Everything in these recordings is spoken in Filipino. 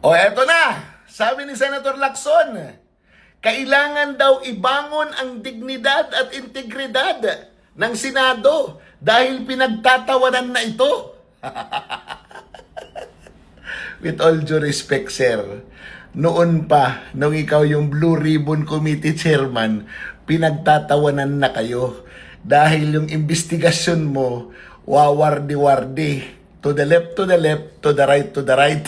O eto na, sabi ni Senator Lacson, kailangan daw ibangon ang dignidad at integridad ng Senado dahil pinagtatawanan na ito. With all due respect, sir, noon pa, nung ikaw yung Blue Ribbon Committee Chairman, pinagtatawanan na kayo dahil yung investigasyon mo, wawardi-wardi. To the left, to the left, to the right, to the right.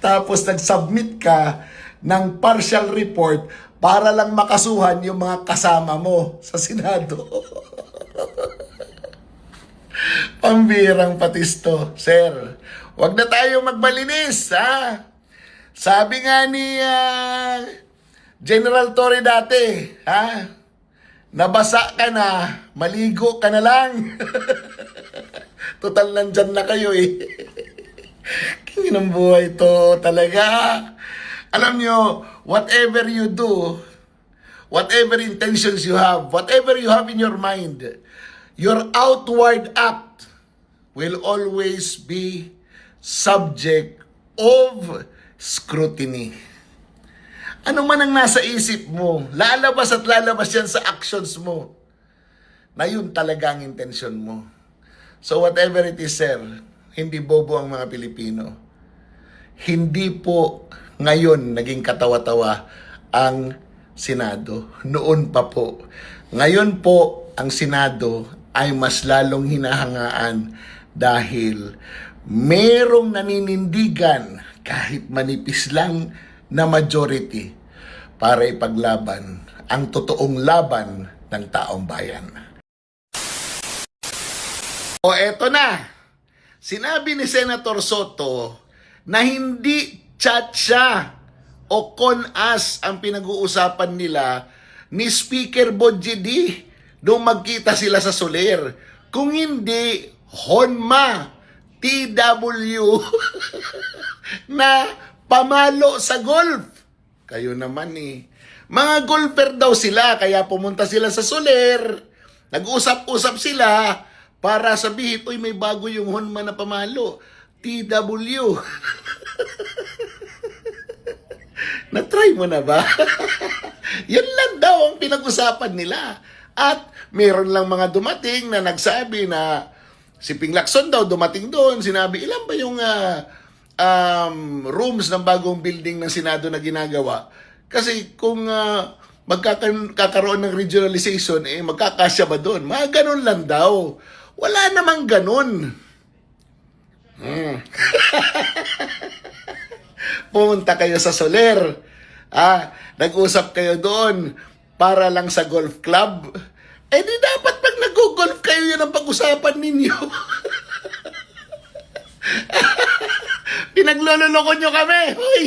Tapos nag-submit ka ng partial report para lang makasuhan yung mga kasama mo sa Senado. Pambirang patisto, sir. Huwag na tayo magmalinis, ha? Sabi nga ni General Torre dati, ha? Nabasa ka na, maligo ka na lang. Total nandyan na kayo eh. Kingin ang buhay to talaga. Alam nyo, whatever you do, whatever intentions you have, whatever you have in your mind, your outward act will always be subject of scrutiny. Ano man ang nasa isip mo, lalabas at lalabas yan sa actions mo, na yun talaga ang intensyon mo. So whatever it is, sir, hindi bobo ang mga Pilipino. Hindi po ngayon naging katawa-tawa ang Senado. Noon pa po. Ngayon po, ang Senado ay mas lalong hinahangaan dahil merong naninindigan kahit manipis lang na majority para ipaglaban ang totoong laban ng taong bayan. O eto na, sinabi ni Senator Soto na hindi chat siya o con-us ang pinag-uusapan nila ni Speaker Bodjedi nung magkita sila sa Soler. Kung hindi, Honma, TW, na pamalo sa golf. Kayo naman eh. Mga golfer daw sila, kaya pumunta sila sa Soler. Nag-usap-usap sila para sabihin, uy, may bago yung Honma na pamalo. TW. Na-try mo na ba? Yan lang daw ang pinag-usapan nila. At meron lang mga dumating na nagsabi na si Ping Lacson daw dumating doon. Sinabi, ilan ba yung rooms ng bagong building ng Senado na ginagawa? Kasi kung magkakaroon ng regionalization, eh magkakasya ba doon? Mga ganun lang daw. Wala namang ganun. Pumunta kayo sa Soler. Nag-usap kayo doon para lang sa golf club. Eh di dapat pag nag-golf kayo, yun ang pag-usapan ninyo. Pinaglololoko nyo kami. Hoy!